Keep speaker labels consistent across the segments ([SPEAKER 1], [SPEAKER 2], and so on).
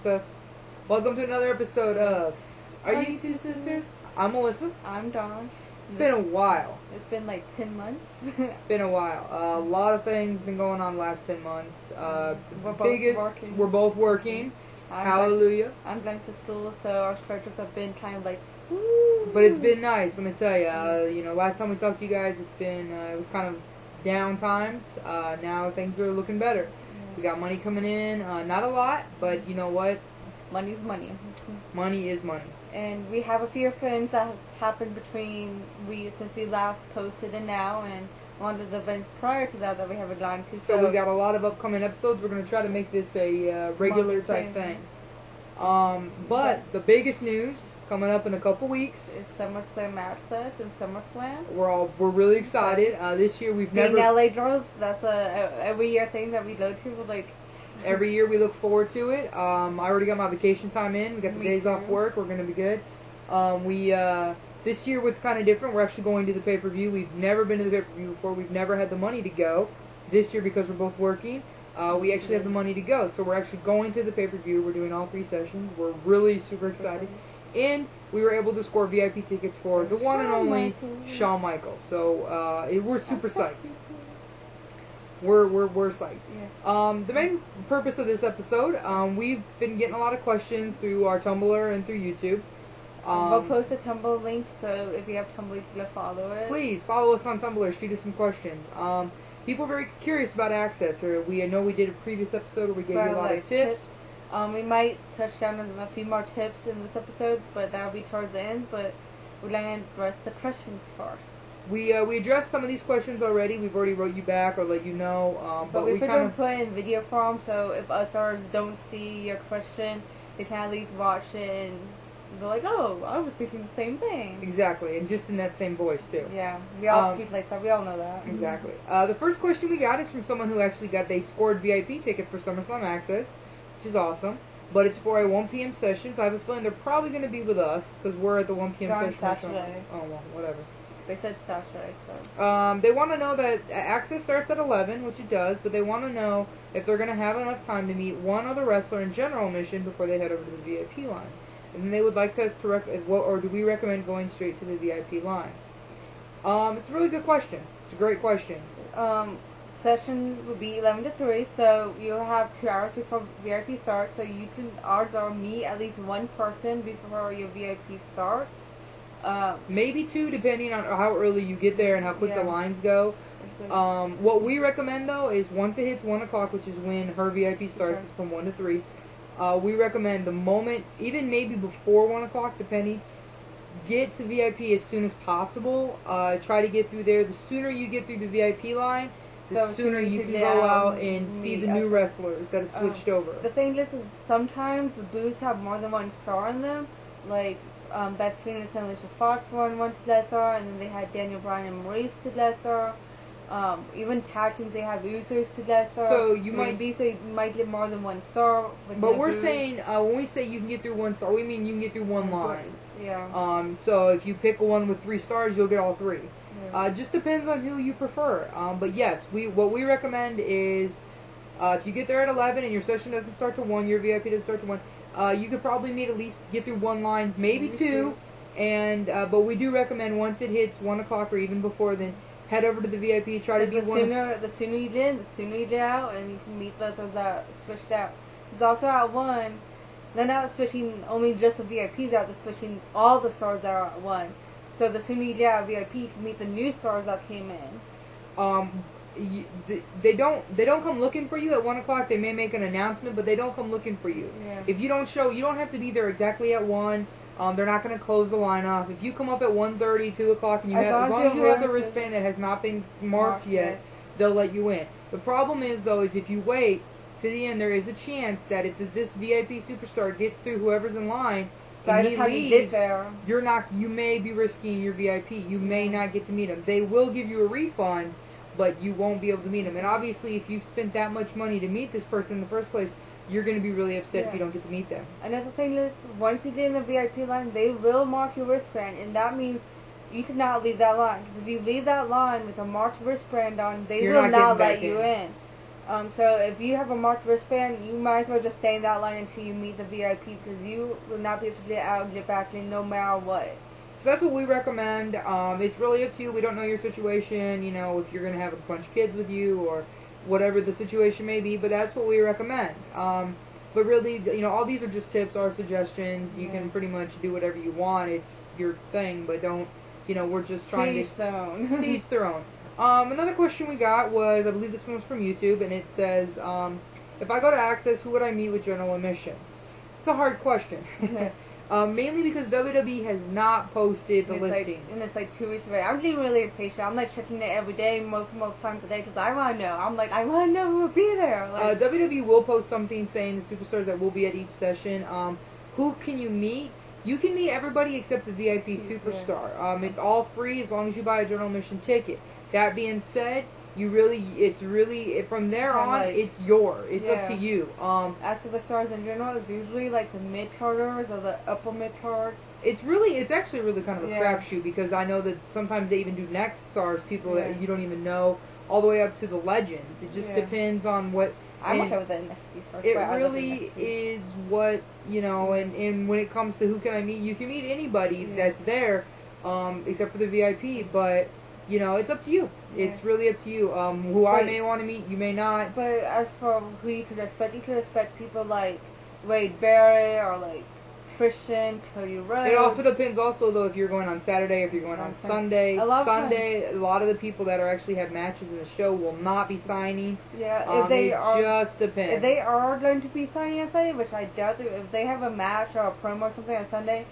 [SPEAKER 1] Axxess. Welcome to another episode of
[SPEAKER 2] Are You Two Sisters?
[SPEAKER 1] I'm Melissa.
[SPEAKER 2] I'm Dawn.
[SPEAKER 1] It's been a while.
[SPEAKER 2] It's been like 10 months.
[SPEAKER 1] It's been a while. A lot of things been going on the last 10 months.
[SPEAKER 2] We're
[SPEAKER 1] both working. Hallelujah.
[SPEAKER 2] I'm going to school, so our structures have been kind of like, woo.
[SPEAKER 1] But it's been nice, let me tell you. Last time we talked to you guys, it was kind of down times. Now things are looking better. We got money coming in, not a lot, but you know what?
[SPEAKER 2] Money's money.
[SPEAKER 1] Money is money.
[SPEAKER 2] And we have a few things that has happened since we last posted and now, and a lot of the events prior to that we haven't gone to.
[SPEAKER 1] So we got a lot of upcoming episodes. We're going to try to make this a regular type thing. But the biggest news coming up in a couple weeks
[SPEAKER 2] is SummerSlam Axxess and SummerSlam.
[SPEAKER 1] We're really excited. This year we've
[SPEAKER 2] Being
[SPEAKER 1] never.
[SPEAKER 2] LA girls, that's a every year thing that we go to.
[SPEAKER 1] Every year we look forward to it. I already got my vacation time in. We got the days off work. We're going to be good. This year what's kind of different, we're actually going to the pay-per-view. We've never been to the pay-per-view before. We've never had the money to go. This year, because we're both working, we actually have the money to go. So we're actually going to the pay-per-view. We're doing all 3 sessions. We're really super excited. And we were able to score VIP tickets for the one and only Shawn Michaels. So we're super psyched. We're psyched.
[SPEAKER 2] Yeah.
[SPEAKER 1] The main purpose of this episode, we've been getting a lot of questions through our Tumblr and through YouTube.
[SPEAKER 2] We'll post a Tumblr link, so if you have Tumblr, you can follow it.
[SPEAKER 1] Please follow us on Tumblr. Shoot us some questions. People are very curious about Axxess. I know we did a previous episode where we gave you a lot of tips.
[SPEAKER 2] We might touch down on a few more tips in this episode, but that'll be towards the end. But we're going to address the questions first.
[SPEAKER 1] We addressed some of these questions already. We've already wrote you back or let you know.
[SPEAKER 2] But we kind of put in video form, so if others don't see your question, they can at least watch it and they're like, oh, I was thinking the same thing.
[SPEAKER 1] Exactly, and just in that same voice too.
[SPEAKER 2] Yeah, we all speak like that. We all know that.
[SPEAKER 1] Exactly. The first question we got is from someone who actually they scored VIP tickets for SummerSlam Axxess, which is awesome. But it's for a 1 p.m. session, so I have a feeling they're probably going to be with us because we're at the 1 p.m. session.
[SPEAKER 2] Saturday.
[SPEAKER 1] Oh well, whatever.
[SPEAKER 2] They said Saturday, so.
[SPEAKER 1] They want to know that Axxess starts at 11, which it does, but they want to know if they're going to have enough time to meet one other wrestler in general admission before they head over to the VIP line. And then they would like us to or do we recommend going straight to the VIP line? It's a really good question. It's a great question.
[SPEAKER 2] Session would be 11 to 3, so you'll have 2 hours before VIP starts, so you can odds are meet at least one person before your VIP starts.
[SPEAKER 1] Maybe 2, depending on how early you get there and how quick the lines go. What we recommend, though, is once it hits 1 o'clock, which is when her VIP starts, it's from 1 to 3, we recommend the moment, even maybe before 1 o'clock, depending, get to VIP as soon as possible. Try to get through there. The sooner you get through the VIP line, the sooner you can go out and see the new wrestlers that have switched over.
[SPEAKER 2] The thing is sometimes the booths have more than 1 star in them. Like, Beth Phoenix and Alicia Fox won to Lethar, and then they had Daniel Bryan and Maurice to Lethar. Even tag teams, they have Usos to Lethar.
[SPEAKER 1] So you might
[SPEAKER 2] get more than 1 star.
[SPEAKER 1] But we're saying, when we say you can get through 1 star, we mean you can get through 1 line.
[SPEAKER 2] Yeah.
[SPEAKER 1] So if you pick one with 3 stars, you'll get all 3. Just depends on who you prefer. But yes, what we recommend is if you get there at 11 and your session doesn't start to 1, your VIP doesn't start to 1, you could probably get through 1 line, maybe 2. And but we do recommend once it hits 1 o'clock or even before then, head over to the VIP. Try to be
[SPEAKER 2] the sooner you get out, and you can meet those that switched out. Because also at 1, they're not switching only just the VIPs out; they're switching all the stars out at 1. So the sooner you get out of VIP, you can meet the new stars that came in.
[SPEAKER 1] They don't come looking for you at 1 o'clock. They may make an announcement, but they don't come looking for you.
[SPEAKER 2] Yeah.
[SPEAKER 1] If you don't show, you don't have to be there exactly at 1. They're not going to close the line off. If you come up at 1:30, 2 o'clock, and as long as you have the wristband that has not been marked yet, they'll let you in. The problem is, though, is if you wait to the end, there is a chance that if this VIP superstar gets through whoever's in line, and he leaves, you may be risking your VIP. You may not get to meet him. They will give you a refund, but you won't be able to meet him. And obviously, if you've spent that much money to meet this person in the first place, you're going to be really upset if you don't get to meet them.
[SPEAKER 2] Another thing is, once you get in the VIP line, they will mark your wristband, and that means you cannot leave that line. Because if you leave that line with a marked wristband on, they will not let you in. So if you have a marked wristband, you might as well just stay in that line until you meet the VIP because you will not be able to get out and get back in no matter what.
[SPEAKER 1] So that's what we recommend. It's really up to you. We don't know your situation, if you're going to have a bunch of kids with you or whatever the situation may be, but that's what we recommend. But really, all these are just tips, our suggestions. You can pretty much do whatever you want. It's your thing, but don't, we're just trying
[SPEAKER 2] to each their own.
[SPEAKER 1] To each their own. Another question we got was, I believe this one was from YouTube, and it says, if I go to Axxess, who would I meet with general admission? It's a hard question. Mainly because WWE has not posted the listing.
[SPEAKER 2] And it's like 2 weeks away. I'm getting really impatient. I'm like checking it every day, most times a day, because I want to know. I'm like, I want to know who will be there. Like,
[SPEAKER 1] WWE will post something saying the superstars that will be at each session. Who can you meet? You can meet everybody except the VIP superstar. It's all free as long as you buy a general admission ticket. That being said, it's really from there on, it's it's up to you.
[SPEAKER 2] As for the stars in general, it's usually like the mid carders or the upper mid cards.
[SPEAKER 1] It's actually really kind of a crapshoot because I know that sometimes they even do next stars, people that you don't even know, all the way up to the legends. It just depends on what.
[SPEAKER 2] I'm okay with the NXT stars.
[SPEAKER 1] It really is what and when it comes to who can I meet, you can meet anybody that's there, except for the VIP, but. It's up to you. It's really up to you. Who I may want to meet, you may not.
[SPEAKER 2] But as for who you could expect people like Wade Barrett or like Christian, Cody Rhodes.
[SPEAKER 1] It also depends though if you're going on Saturday, if you're going on Sunday. A lot of the people that actually have matches in the show will not be signing.
[SPEAKER 2] Yeah, if they are,
[SPEAKER 1] just depends.
[SPEAKER 2] If they are going to be signing on Sunday, which I doubt, if they have a match or a promo or something on Sunday.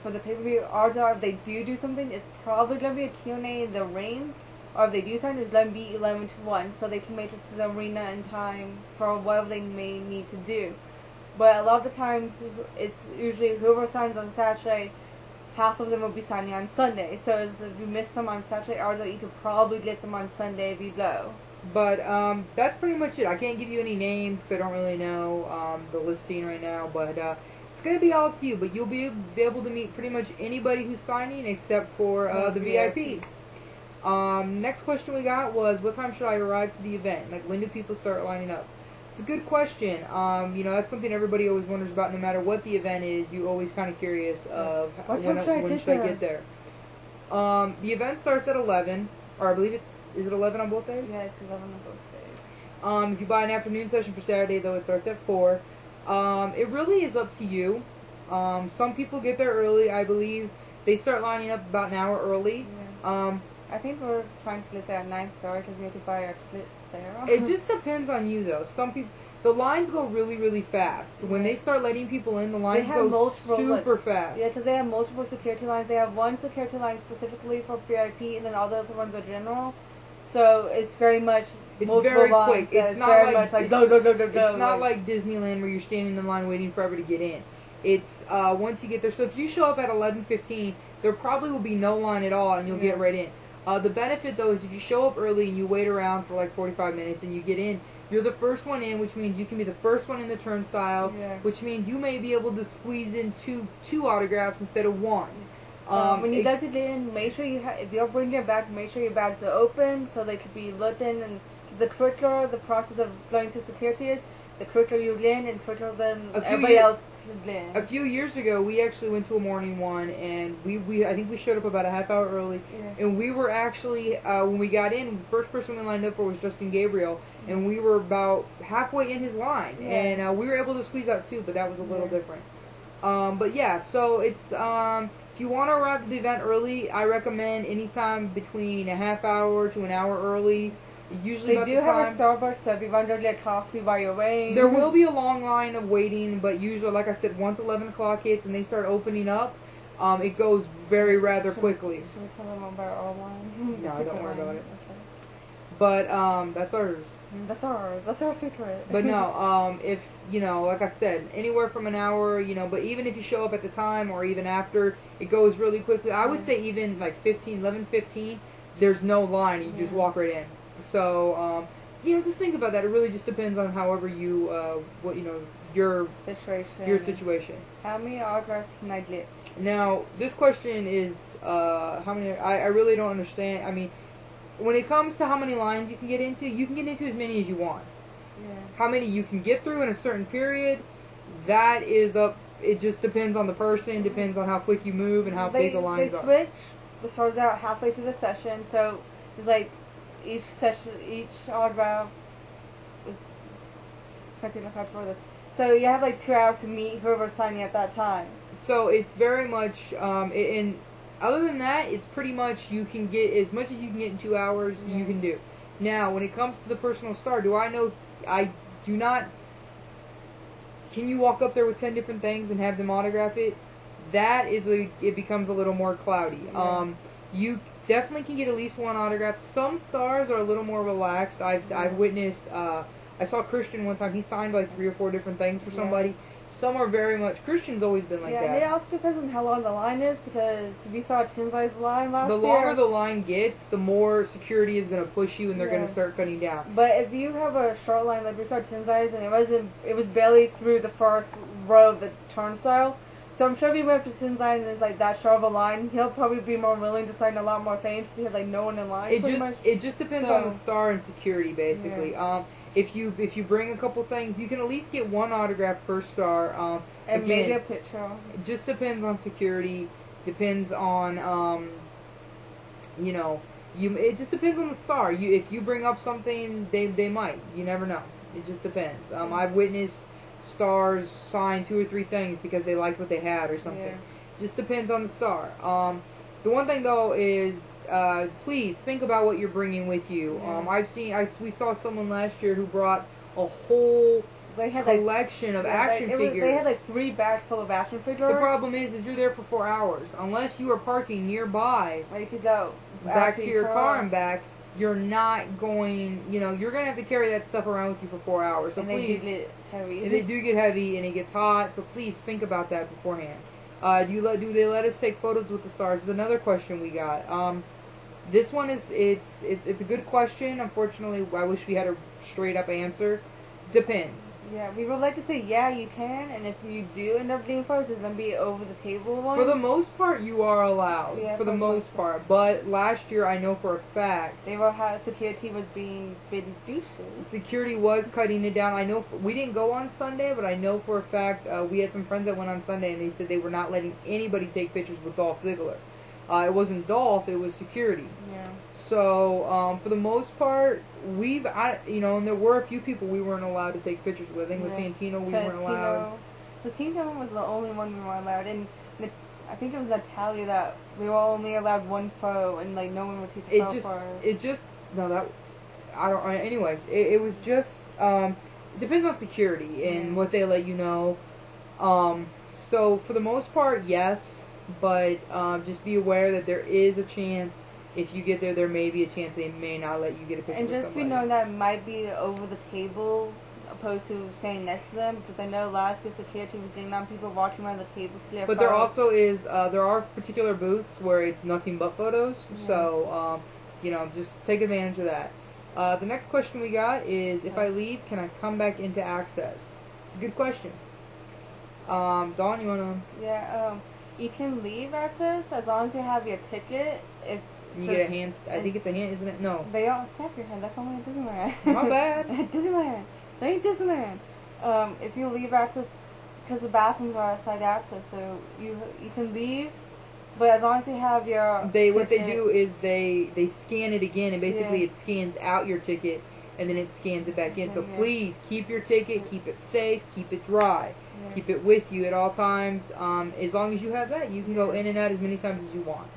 [SPEAKER 2] For the pay-per-view, odds are if they do something, it's probably going to be a Q&A in the ring. Or if they do something, it's going to be 11 to 1. So they can make it to the arena in time for whatever they may need to do. But a lot of the times, it's usually whoever signs on Saturday, half of them will be signing on Sunday. So if you miss them on Saturday, odds are you could probably get them on Sunday if you go.
[SPEAKER 1] But that's pretty much it. I can't give you any names because I don't really know the listing right now. But it's going to be all up to you, but you'll be able to meet pretty much anybody who's signing except for the VIPs. Next question we got was, what time should I arrive to the event? Like, when do people start lining up? It's a good question. That's something everybody always wonders about. No matter what the event is, you're always kind of curious of when should I get there. The event starts at 11, or I believe is it 11 on both days?
[SPEAKER 2] Yeah, it's 11 on both days.
[SPEAKER 1] If you buy an afternoon session for Saturday, though, it starts at 4. It really is up to you. Some people get there early, I believe. They start lining up about an hour early.
[SPEAKER 2] Yeah. I think we're trying to get there at 9:30 because we have to buy our tickets there.
[SPEAKER 1] It just depends on you, though. Some people, the lines go really, really fast. When they start letting people in, the lines go super fast.
[SPEAKER 2] Yeah, because they have multiple security lines. They have one security line specifically for VIP, and then all the other ones are general. So it's very much.
[SPEAKER 1] It's very quick. It's not
[SPEAKER 2] very much like go.
[SPEAKER 1] It's not like Disneyland where you're standing in line waiting forever to get in. It's once you get there. So if you show up at 11:15, there probably will be no line at all, and you'll get right in. The benefit though is if you show up early and you wait around for like 45 minutes and you get in, you're the first one in, which means you can be the first one in the turnstiles, which means you may be able to squeeze in two autographs instead of one.
[SPEAKER 2] When you go to get in, make sure if you're bringing your bag, make sure your bags are open so they could be looked in. And the quicker the process of going to security is, the quicker you get in and quicker than everybody else can get in.
[SPEAKER 1] A few years ago, we actually went to a morning one, and I think we showed up about a half hour early, and we were actually, when we got in, the first person we lined up for was Justin Gabriel, and we were about halfway in his line, and we were able to squeeze out too, but that was a little different. But yeah, so it's, if you want to arrive at the event early, I recommend anytime between a half hour to an hour early. Usually
[SPEAKER 2] they do have a Starbucks, so if you want to get coffee while you're waiting.
[SPEAKER 1] There will be a long line of waiting, but usually, like I said, once 11 o'clock hits and they start opening up, it goes rather quickly.
[SPEAKER 2] Should we tell them about our line?
[SPEAKER 1] No, don't worry about it. Okay. But that's ours.
[SPEAKER 2] That's our secret.
[SPEAKER 1] But no, if like I said, anywhere from an hour, but even if you show up at the time or even after, it goes really quickly. I would say even like 11:15, there's no line. You just walk right in. So, just think about that. It really just depends on however you, your situation.
[SPEAKER 2] How many autographs can I get?
[SPEAKER 1] Now, this question is, how many, I really don't understand. I mean, when it comes to how many lines you can get into as many as you want. How many you can get through in a certain period, that is up. It just depends on the person, depends on how quick you move and how big the lines are.
[SPEAKER 2] They switch the stars out halfway through the session, so it's like each autograph is, I can't think of how to word this. So you have like 2 hours to meet whoever's signing at that time.
[SPEAKER 1] So it's very much, and other than that, it's pretty much you can get as much as you can get in 2 hours, you can do. Now, when it comes to the personal star, I do not. Can you walk up there with 10 different things and have them autograph it? It becomes a little more cloudy.
[SPEAKER 2] Yeah.
[SPEAKER 1] You definitely can get at least one autograph. Some stars are a little more relaxed. I've witnessed. I saw Christian one time. He signed like 3 or 4 different things for somebody. Some are very much. Christian's always been like that.
[SPEAKER 2] Yeah, and it also depends on how long the line is, because we saw Tinsley's line last year.
[SPEAKER 1] The longer the line gets, the more security is going to push you, and they're going to start cutting down.
[SPEAKER 2] But if you have a short line like we saw Tinsley's, and it was barely through the first row of the turnstile. So I'm sure if he went up to Tinsley and there's like that short of a line, he'll probably be more willing to sign a lot more things. He has like no one in line.
[SPEAKER 1] It just depends on the star and security, basically.
[SPEAKER 2] Yeah.
[SPEAKER 1] If you bring a couple things, you can at least get one autograph per star.
[SPEAKER 2] And
[SPEAKER 1] again,
[SPEAKER 2] maybe a picture.
[SPEAKER 1] It just depends on security. Depends on it just depends on the star. If you bring up something, they might. You never know. It just depends. I've witnessed stars sign 2 or 3 things because they liked what they had or something.
[SPEAKER 2] Yeah.
[SPEAKER 1] Just depends on the star. The one thing though is, please think about what you're bringing with you. We saw someone last year who brought a whole collection of action figures.
[SPEAKER 2] They had like 3 bags full of action figures.
[SPEAKER 1] The problem is you're there for 4 hours. Unless you are parking nearby,
[SPEAKER 2] ready to go
[SPEAKER 1] back to your car and back, you're not going. You're going to have to carry that stuff around with you for 4 hours. So please,
[SPEAKER 2] they do get heavy.
[SPEAKER 1] And they do get heavy, and it gets hot. So please think about that beforehand. Do they let us take photos with the stars? Is another question we got. This one it's a good question. Unfortunately, I wish we had a straight up answer. Depends.
[SPEAKER 2] Yeah, we would like to say you can, and if you do end up doing photos, it's gonna be over the table one.
[SPEAKER 1] For the most part, you are allowed.
[SPEAKER 2] Yeah,
[SPEAKER 1] for the most part. But last year, I know for a fact
[SPEAKER 2] security was being big douches.
[SPEAKER 1] Security was cutting it down. I know we didn't go on Sunday, but I know for a fact we had some friends that went on Sunday, and they said they were not letting anybody take pictures with Dolph Ziggler. It wasn't Dolph; it was security.
[SPEAKER 2] Yeah.
[SPEAKER 1] So for the most part, and there were a few people we weren't allowed to take pictures with. I think with Santino we weren't allowed.
[SPEAKER 2] Santino was the only one we weren't allowed, and I think it was Natalia that we were only allowed 1 photo, and like no one would take a photo for us. Anyways,
[SPEAKER 1] it was just it depends on security and what they let you know. So for the most part, yes, but just be aware that there is a chance. If you get there may be a chance they may not let you get a picture
[SPEAKER 2] and
[SPEAKER 1] with somebody.
[SPEAKER 2] And just be knowing that it might be over the table opposed to staying next to them, because I know last year security was getting on people walking around the table to their
[SPEAKER 1] But there also is, there are particular booths where it's nothing but photos, so, just take advantage of that. The next question we got is, if I leave, can I come back into Axxess? It's a good question. Dawn, you want to?
[SPEAKER 2] Yeah, you can leave Axxess as long as you have your ticket. If
[SPEAKER 1] you get a hand, I think it's a hand, isn't it? No.
[SPEAKER 2] They don't snap your hand. That's only at Disneyland.
[SPEAKER 1] My bad.
[SPEAKER 2] Disneyland. They ain't Disneyland. If you leave Axxess, because the bathrooms are outside Axxess, so you can leave, but as long as you have your ticket,
[SPEAKER 1] what they do is they scan it again, and basically it scans out your ticket, and then it scans it back in. So please keep your ticket, keep it safe, keep it dry, keep it with you at all times. As long as you have that, you can go in and out as many times as you want.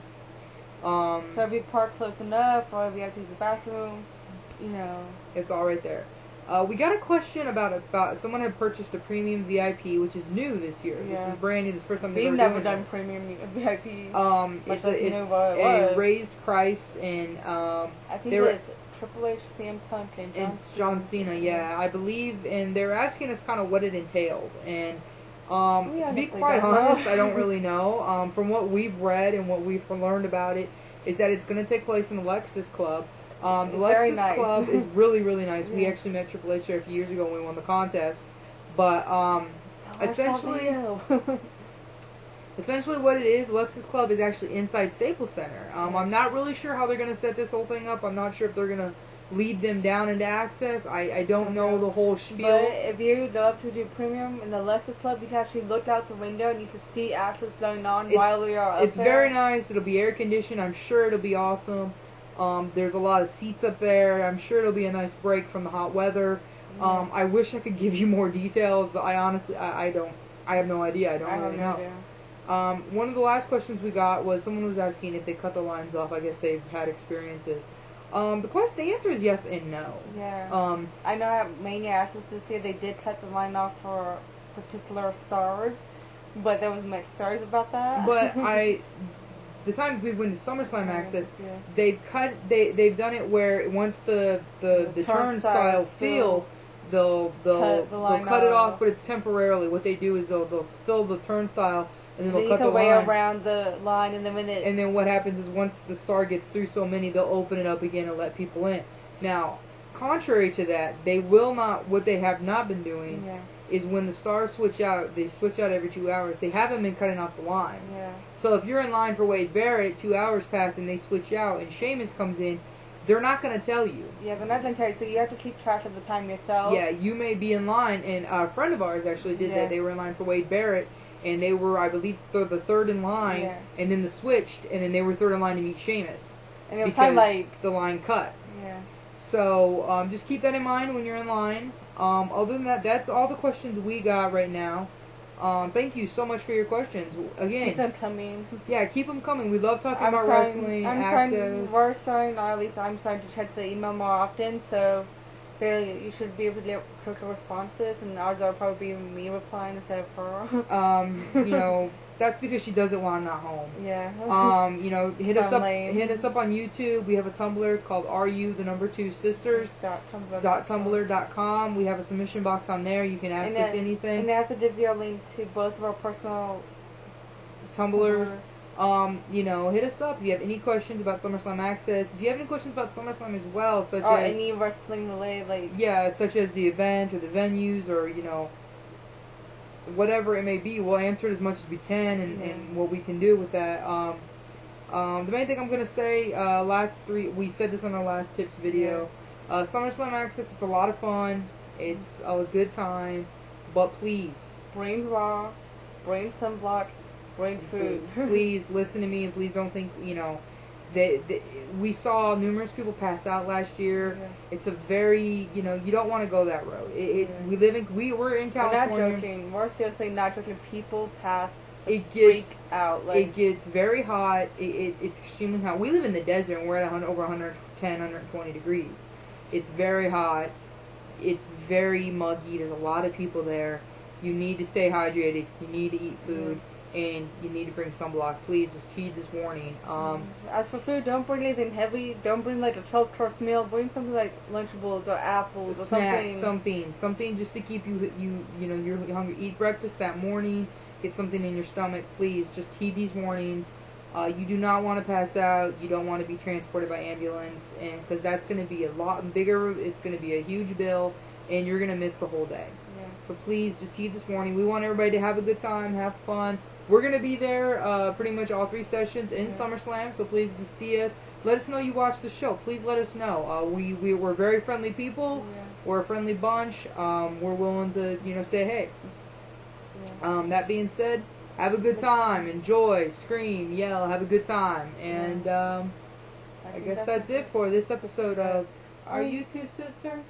[SPEAKER 2] So if you park close enough, or if you have to use the bathroom,
[SPEAKER 1] it's all right there. We got a question about someone had purchased a premium VIP, which is new this year.
[SPEAKER 2] Yeah.
[SPEAKER 1] This is brand new. This is the first time they've
[SPEAKER 2] ever
[SPEAKER 1] never
[SPEAKER 2] done premium VIP.
[SPEAKER 1] It's a raised price, and
[SPEAKER 2] I think it's Triple H, CM Punk, and
[SPEAKER 1] John Cena. Yeah, I believe, and they're asking us kind of what it entailed, and to be quite honest, I don't really know. From what we've read and what we've learned about it, is that it's going to take place in the Lexus Club. The Lexus Club is really, really nice. We actually met Triple H there a few years ago when we won the contest. But essentially what it is, Lexus Club is actually inside Staples Center. I'm not really sure how they're going to set this whole thing up. I'm not sure if they're going to lead them down into Axxess. I don't know the whole spiel.
[SPEAKER 2] But if you love to do premium in the Lexus Club, you can actually look out the window and you can see Axxess going on while we are up there.
[SPEAKER 1] It's very nice. It'll be air conditioned. I'm sure it'll be awesome. There's a lot of seats up there. I'm sure it'll be a nice break from the hot weather. I wish I could give you more details, but I honestly, I don't. I have no idea. I don't really know. One of the last questions we got was someone was asking if they cut the lines off. I guess they've had experiences. The answer is yes and no.
[SPEAKER 2] Yeah. I know at Mania Axxess this year they did cut the line off for particular stars, but there was mixed stories about that.
[SPEAKER 1] But the time we've been to SummerSlam Axxess, they've done it where once the turnstile fill, they'll cut it off, but it's temporarily. What they do is they'll fill the turnstile and then they'll cut the line.
[SPEAKER 2] way around the line, and
[SPEAKER 1] then what happens is once the star gets through so many, they'll open it up again and let people in. Now, contrary to that, they will not. What they have not been doing is when the stars switch out, they switch out every 2 hours. They haven't been cutting off the lines.
[SPEAKER 2] Yeah.
[SPEAKER 1] So if you're in line for Wade Barrett, 2 hours pass and they switch out and Sheamus comes in, they're not going to tell you.
[SPEAKER 2] Yeah, they're not going to tell you, so you have to keep track of the time yourself.
[SPEAKER 1] Yeah, you may be in line, and a friend of ours actually did that. They were in line for Wade Barrett, and they were, I believe, the third in line, and then they switched, and then they were third in line to meet Sheamus.
[SPEAKER 2] And it was kind of like
[SPEAKER 1] the line cut.
[SPEAKER 2] Yeah.
[SPEAKER 1] So just keep that in mind when you're in line. Other than that, that's all the questions we got right now. Thank you so much for your questions. Again,
[SPEAKER 2] keep them coming.
[SPEAKER 1] Yeah, keep them coming. We love talking about wrestling,
[SPEAKER 2] We're starting, or at least I'm starting to check the email more often, so you should be able to get quicker responses, and ours will probably be me replying instead of her.
[SPEAKER 1] That's because she does it while I'm not home.
[SPEAKER 2] Yeah.
[SPEAKER 1] Hit us up on YouTube. We have a Tumblr. It's called RU2sisters.tumblr.com. We have a submission box on there. You can ask us anything.
[SPEAKER 2] And it also gives you a link to both of our personal
[SPEAKER 1] Tumblrs. Hit us up if you have any questions about SummerSlam Axxess. If you have any questions about SummerSlam as well, such as
[SPEAKER 2] any wrestling related,
[SPEAKER 1] such as the event or the venues or whatever it may be, we'll answer it as much as we can and what we can do with that. The main thing I'm gonna say, we said this on our last tips video. SummerSlam Axxess, it's a lot of fun. It's a good time, but please
[SPEAKER 2] bring raw, bring sunblock. Bring food.
[SPEAKER 1] Please listen to me, and please don't think, we saw numerous people pass out last year. Yeah. It's a very, you don't want to go that road. We're in California.
[SPEAKER 2] We're not joking. We're seriously not joking. People
[SPEAKER 1] freak
[SPEAKER 2] out.
[SPEAKER 1] It gets very hot. It's extremely hot. We live in the desert, and we're at over 110, 120 degrees. It's very hot. It's very muggy. There's a lot of people there. You need to stay hydrated. You need to eat food. And you need to bring sunblock. Please just heed this warning.
[SPEAKER 2] As for food, don't bring anything heavy. Don't bring like a 12-course meal. Bring something like Lunchables or apples or
[SPEAKER 1] something just to keep you're hungry. Eat breakfast that morning. Get something in your stomach. Please just heed these warnings. You do not want to pass out. You don't want to be transported by ambulance, and because that's going to be a lot bigger. It's going to be a huge bill, and you're going to miss the whole day. Yeah. So please just heed this warning. We want everybody to have a good time, have fun. We're going to be there pretty much all 3 sessions in SummerSlam, so please, if you see us, let us know you watched the show. Please let us know. We're very friendly people. Yeah. We're a friendly bunch. We're willing to, say hey. Yeah. That being said, have a good time. Enjoy, scream, yell, have a good time. And I guess that's it for this episode of Are You Two Sisters?